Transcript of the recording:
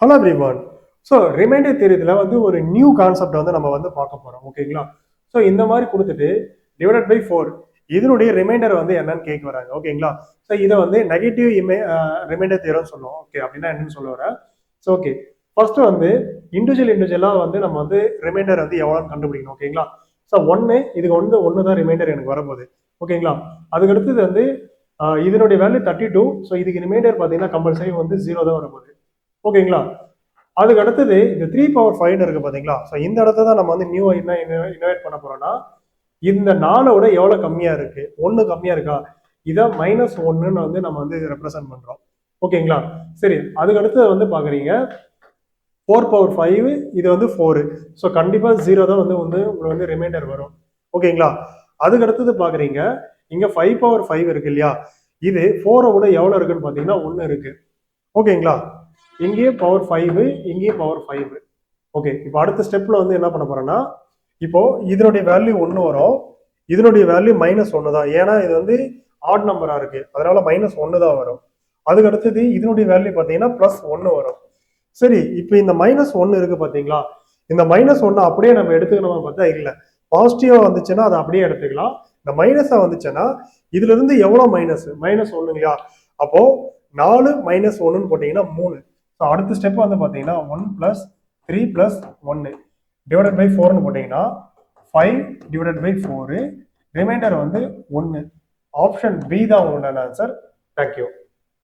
Hello everyone. So remainder தியரியில் வந்து ஒரு new concept வந்து நம்ம வந்து பார்க்க போகிறோம். ஓகேங்களா? ஸோ இந்த மாதிரி கொடுத்துட்டு டிவைடட் பை 4 இதனுடைய ரிமைண்டர் வந்து என்னன்னு கேட்க வராங்க. ஓகேங்களா? ஸோ இதை வந்து நெகட்டிவ் ரிமைண்டர் தியரம் சொல்லுவோம். ஓகே, அப்படின்னா என்னன்னு சொல்ல வரேன். ஸோ ஓகே, ஃபர்ஸ்ட் வந்து இண்டிவிஜுவலாக வந்து நம்ம வந்து ரிமைண்டர் வந்து எவ்வளோன்னு கண்டுபிடிக்கணும். ஓகேங்களா? ஸோ இதுக்கு ஒன்று தான் ரிமைண்டர் எனக்கு வரும்போது. ஓகேங்களா? அதுக்கு அடுத்தது வந்து இதனுடைய வேல்யூ 32. ஸோ இதுக்கு ரிமைண்டர் பார்த்தீங்கன்னா கம்பல்சரி வந்து 0 தான் வரும்போது. ஓகேங்களா? அதுக்கு அடுத்தது இந்த 3/5 இருக்கு பாத்தீங்களா? ஸோ இந்த இடத்த தான் நம்ம வந்து நியூ என்ன இனோவேட் பண்ண போறோம்னா, இந்த 4 எவ்வளவு கம்மியா இருக்கு, 1 கம்மியா இருக்கா, இதை -1ன்னு வந்து நம்ம வந்து ரெப்ரசென்ட் பண்றோம். ஓகேங்களா? சரி, அதுக்கு அடுத்தது வந்து பாக்குறீங்க 4/5, இது வந்து 4. ஸோ கண்டிப்பா 0 தான் வந்து உங்களுக்கு வந்து ரிமைண்டர் வரும். ஓகேங்களா? அதுக்கு அடுத்தது பாக்குறீங்க இங்க 5/5 இருக்கு இல்லையா, இது 4 விட எவ்வளவு இருக்குன்னு பாத்தீங்கன்னா 1 இருக்கு. ஓகேங்களா? இங்கேயே பவர் 5, இங்கேயே பவர் 5. ஓகே, இப்போ அடுத்த ஸ்டெப்ல வந்து என்ன பண்ண போறேன்னா, இப்போ இதனுடைய வேல்யூ 1 வரும், இதனுடைய வேல்யூ -1 தான். ஏன்னா இது வந்து ஆட் நம்பரா இருக்கு, அதனால -1 தான் வரும். அதுக்கு அடுத்தது இதனுடைய வேல்யூ பார்த்தீங்கன்னா +1 வரும். சரி, இப்போ இந்த -1 இருக்கு பாத்தீங்களா, இந்த -1 அப்படியே நம்ம எடுத்துக்கணுமா பார்த்தா இல்ல. பாசிட்டிவா வந்துச்சுன்னா அதை அப்படியே எடுத்துக்கலாம். இந்த மைனஸா வந்துச்சுன்னா இதுல இருந்து எவ்வளவு -1 இல்லையா, அப்போ 4 -1ன்னு போட்டீங்கன்னா 3. ஸோ அடுத்த ஸ்டெப் வந்து பார்த்தீங்கன்னா 1 + 3 + 1 டிவைடட் பை 4ன்னு போட்டீங்கன்னா 5 டிவைடட் பை 4, ரிமைண்டர் வந்து 1. ஆப்ஷன் பி தான் உங்களோட ஆன்சர். தேங்க்யூ.